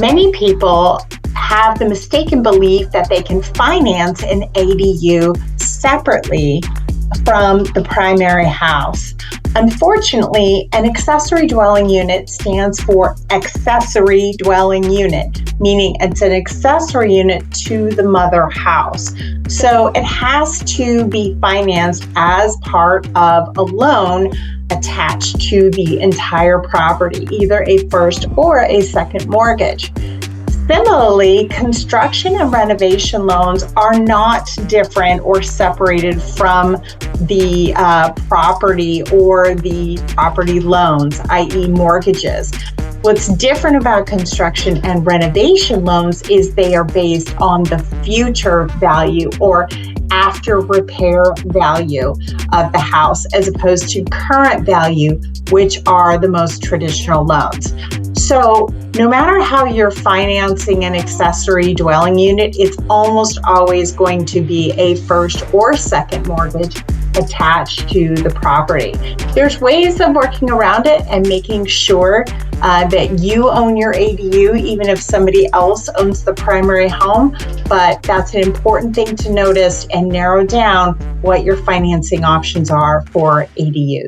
Many people have the mistaken belief that they can finance an ADU separately from the primary house. Unfortunately, an accessory dwelling unit stands for accessory dwelling unit, meaning it's an accessory unit to the mother house. So it has to be financed as part of a loan attached to the entire property, either a first or a second mortgage. Similarly, construction and renovation loans are not different or separated from the property or the property loans, i.e. mortgages. What's different about construction and renovation loans is they are based on the future value or after repair value of the house, as opposed to current value, which are the most traditional loans. So no matter how you're financing an accessory dwelling unit, it's almost always going to be a first or second mortgage attached to the property. There's ways of working around it and making sure that you own your ADU, even if somebody else owns the primary home, but that's an important thing to notice and narrow down what your financing options are for ADUs.